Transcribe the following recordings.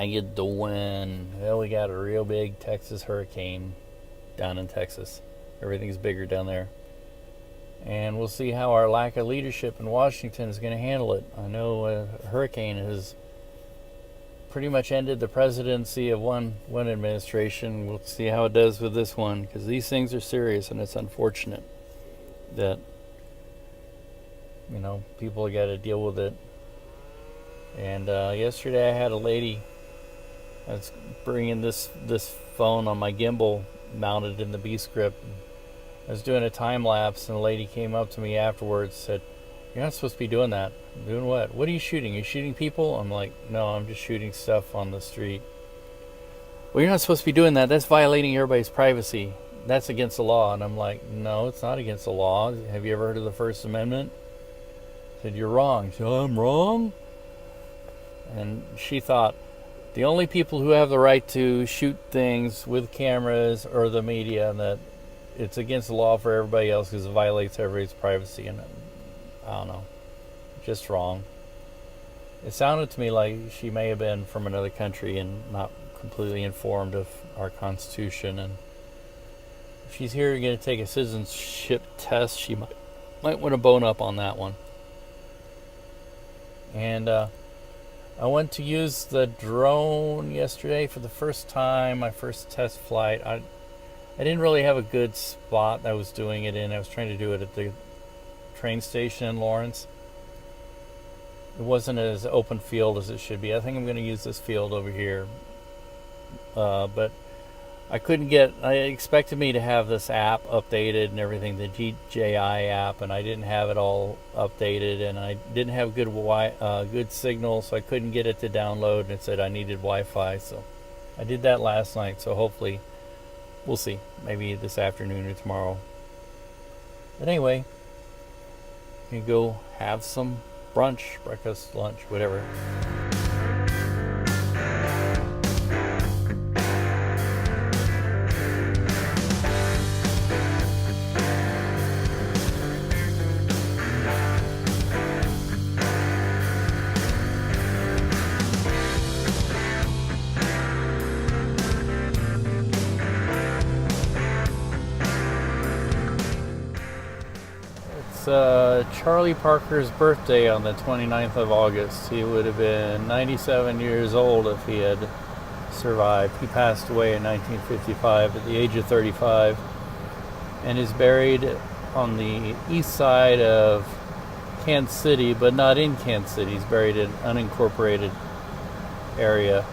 you doing? Well, we got a real big Texas hurricane down in Texas. Everything's bigger down there. And we'll see how our lack of leadership in Washington is going to handle it. I know a hurricane has pretty much ended the presidency of one administration. We'll see how it does with this one, because these things are serious, and it's unfortunate that people got to deal with it. And yesterday I had a lady. I was bringing this phone on my gimbal mounted in the B-script. I was doing a time lapse, and a lady came up to me afterwards and said, "You're not supposed to be doing that." "Doing what?" "What are you shooting? Are you shooting people?" I'm like, "No, I'm just shooting stuff on the street." "Well, you're not supposed to be doing that. That's violating everybody's privacy. That's against the law." And I'm like, "No, it's not against the law. Have you ever heard of the First Amendment?" I said, "You're wrong." She said, "I'm wrong?" And she thought the only people who have the right to shoot things with cameras are the media, and that it's against the law for everybody else because it violates everybody's privacy. And I don't know, just wrong. It sounded to me like she may have been from another country and not completely informed of our Constitution. And if she's here going to take a citizenship test, she might want to bone up on that one. And I went to use the drone yesterday for the first time, my first test flight. I didn't really have a good spot I was doing it in. I was trying to do it at the train station in Lawrence. It wasn't as open field as it should be. I think I'm going to use this field over here. But I couldn't I expected me to have this app updated and everything, the DJI app, and I didn't have it all updated, and I didn't have good signal, so I couldn't get it to download, and it said I needed Wi-Fi. So I did that last night, so hopefully we'll see. Maybe this afternoon or tomorrow. But anyway, you can go have some brunch, breakfast, lunch, whatever. Charlie Parker's birthday on the 29th of August. He would have been 97 years old if he had survived. He passed away in 1955 at the age of 35 and is buried on the east side of Kansas City, but not in Kansas City. He's buried in an unincorporated area.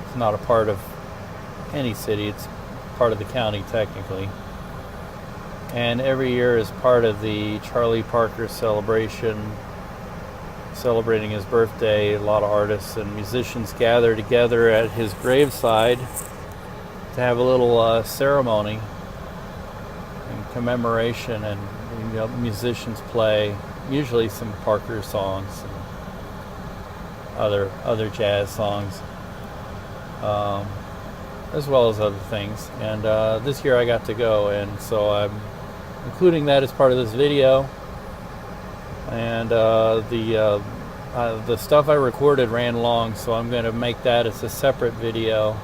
It's not a part of any city. It's part of the county technically. And every year is part of the Charlie Parker celebration, celebrating his birthday. A lot of artists and musicians gather together at his graveside to have a little ceremony and commemoration, and musicians play usually some Parker songs and other jazz songs, as well as other things. And this year I got to go, and so I'm including that as part of this video. And the stuff I recorded ran long, so I'm going to make that as a separate video.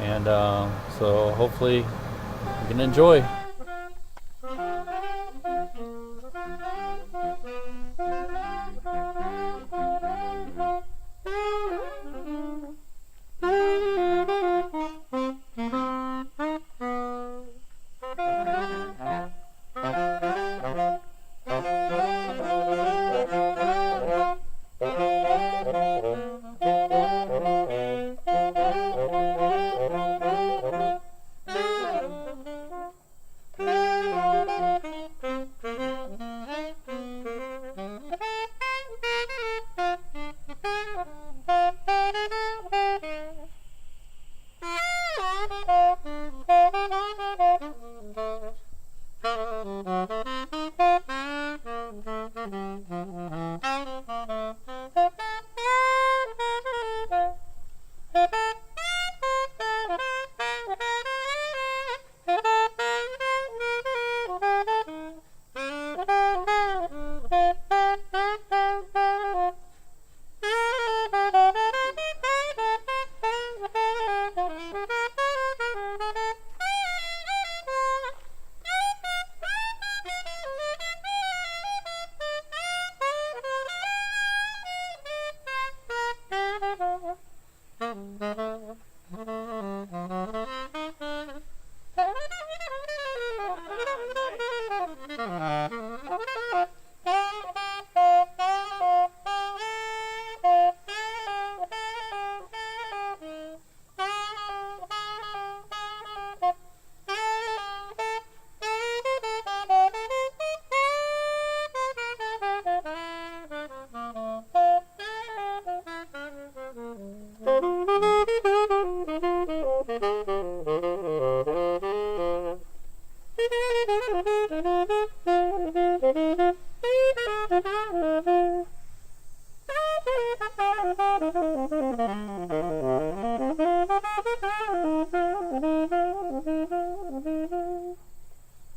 And so hopefully you can enjoy.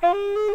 Hey!